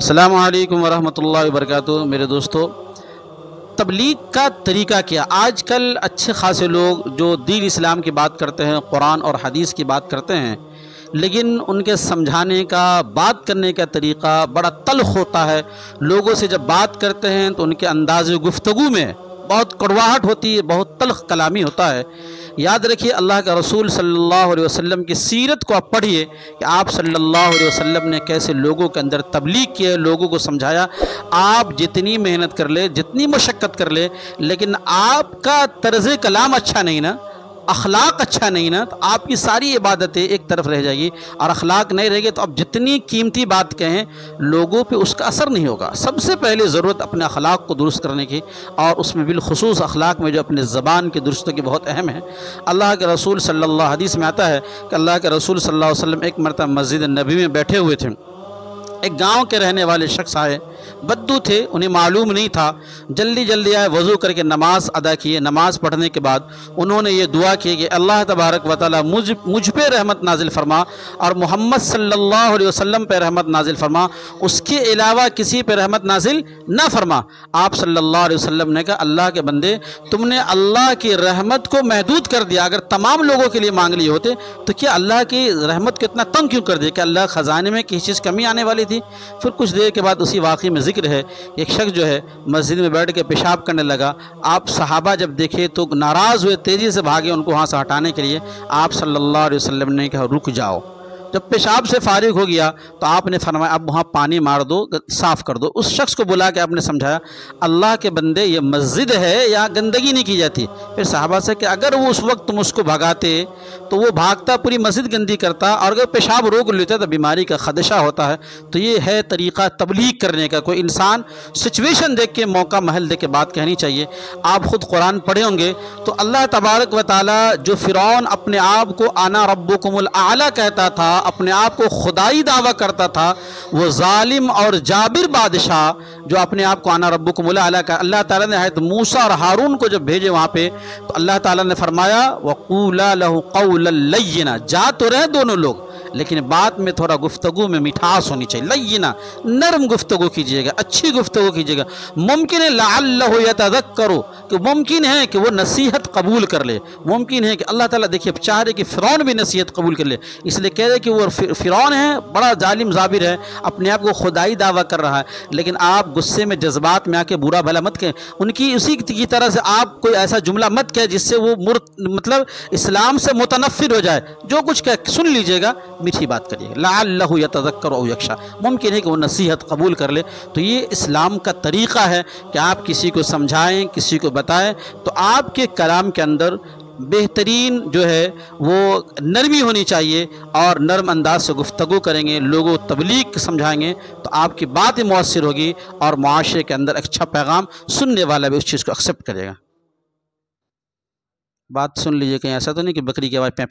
السلام علیکم ورحمۃ اللہ وبرکاتہ۔ میرے دوستو، تبلیغ کا طریقہ کیا؟ آج کل اچھے خاصے لوگ جو دین اسلام کی بات کرتے ہیں، قرآن اور حدیث کی بات کرتے ہیں، لیکن ان کے سمجھانے کا، بات کرنے کا طریقہ بڑا تلخ ہوتا ہے۔ لوگوں سے جب بات کرتے ہیں تو ان کے انداز گفتگو میں بہت کڑواہٹ ہوتی ہے، بہت تلخ کلامی ہوتا ہے۔ یاد رکھیے، اللہ کے رسول صلی اللہ علیہ وسلم کی سیرت کو آپ پڑھیے کہ آپ صلی اللہ علیہ وسلم نے کیسے لوگوں کے اندر تبلیغ کیا، لوگوں کو سمجھایا۔ آپ جتنی محنت کر لے، جتنی مشقت کر لے، لیکن آپ کا طرز کلام اچھا نہیں نا، اخلاق اچھا نہیں نا، تو آپ کی ساری عبادتیں ایک طرف رہ جائے گی، اور اخلاق نہیں رہے گی تو آپ جتنی قیمتی بات کہیں لوگوں پہ اس کا اثر نہیں ہوگا۔ سب سے پہلے ضرورت اپنے اخلاق کو درست کرنے کی، اور اس میں بالخصوص اخلاق میں جو اپنے زبان کی درستی کی بہت اہم ہے۔ اللہ کے رسول صلی اللہ علیہ حدیث میں آتا ہے کہ اللہ کے رسول صلی اللہ علیہ وسلم ایک مرتبہ مسجد نبی میں بیٹھے ہوئے تھے۔ ایک گاؤں کے رہنے والے شخص آئے، بدو تھے، انہیں معلوم نہیں تھا، جلدی جلدی آئے، وضو کر کے نماز ادا کیے۔ نماز پڑھنے کے بعد انہوں نے یہ دعا کی کہ اللہ تبارک و تعالی مجھ پہ رحمت نازل فرما، اور محمد صلی اللہ علیہ وسلم پہ رحمت نازل فرما، اس کے علاوہ کسی پہ رحمت نازل نہ فرما۔ آپ صلی اللہ علیہ وسلم نے کہا، اللہ کے بندے، تم نے اللہ کی رحمت کو محدود کر دیا، اگر تمام لوگوں کے لیے مانگ لیے ہوتے تو کیا اللہ کی رحمت کو اتنا تنگ کیوں کر دیا؟ کہ اللہ خزانے میں کسی چیز کمی آنے والی تھی؟ پھر کچھ دیر کے بعد اسی واقعے میں ذکر ہے، ایک شخص جو ہے مسجد میں بیٹھ کے پیشاب کرنے لگا۔ آپ صحابہ جب دیکھے تو ناراض ہوئے، تیزی سے بھاگے ان کو وہاں سے ہٹانے کے لیے۔ آپ صلی اللہ علیہ وسلم نے کہا، رک جاؤ۔ جب پیشاب سے فارغ ہو گیا تو آپ نے فرمایا، اب وہاں پانی مار دو، صاف کر دو۔ اس شخص کو بلا کے آپ نے سمجھایا، اللہ کے بندے، یہ مسجد ہے، یہاں گندگی نہیں کی جاتی۔ پھر صحابہ سے کہ اگر وہ اس وقت تم اس کو بھگاتے تو وہ بھاگتا، پوری مسجد گندی کرتا، اور اگر پیشاب روک لیتا تو بیماری کا خدشہ ہوتا ہے۔ تو یہ ہے طریقہ تبلیغ کرنے کا۔ کوئی انسان سچویشن دیکھ کے، موقع محل دیکھ کے بات کہنی چاہیے۔ آپ خود قرآن پڑھے ہوں گے تو اللہ تبارک و تعالی جو فرعون اپنے آپ کو انا ربکم الاعلی کہتا تھا، اپنے آپ کو خدائی دعویٰ کرتا تھا، وہ ظالم اور جابر بادشاہ جو اپنے آپ کو انا ربکم الاعلی کا، اللہ تعالیٰ نے حضرت موسیٰ اور ہارون کو جب بھیجے وہاں پہ تو اللہ تعالیٰ نے فرمایا وَقُولَا لَهُ قَوْلًا لَيِّنًا، جا تو رہے دونوں لوگ، لیکن بات میں تھوڑا گفتگو میں مٹھاس ہونی چاہیے۔ لینا، نرم گفتگو کیجیے گا، اچھی گفتگو کیجیے گا۔ ممکن ہے لعلہ یتذکر، کہ ممکن ہے کہ وہ نصیحت قبول کر لے، ممکن ہے کہ اللہ تعالیٰ دیکھیے چاہ رہے کہ فرعون بھی نصیحت قبول کر لے، اس لیے کہہ رہے کہ وہ فرعون ہے، بڑا ظالم جابر ہے، اپنے آپ کو خدائی دعویٰ کر رہا ہے، لیکن آپ غصے میں جذبات میں آ کے برا بھلا مت کہیں، ان کی اسی کی طرح سے آپ کوئی ایسا جملہ مت کہیں جس سے وہ مطلب اسلام سے متنفر ہو جائے۔ جو کچھ کہہ سن لیجیے گا، میٹھی بات کریے گا، لعلہ یتذکر او یخشی، ممکن ہے کہ وہ نصیحت قبول کر لے۔ تو یہ اسلام کا طریقہ ہے کہ آپ کسی کو سمجھائیں، کسی کو بتائیں، تو آپ کے کلام کے اندر بہترین جو ہے وہ نرمی ہونی چاہیے، اور نرم انداز سے گفتگو کریں گے، لوگوں تبلیغ سمجھائیں گے تو آپ کی بات مؤثر ہوگی، اور معاشرے کے اندر اچھا پیغام، سننے والا بھی اس چیز کو ایکسیپٹ کرے گا۔ بات سن لیجئے، کہیں ایسا تو نہیں کہ بکری کی آواز پہ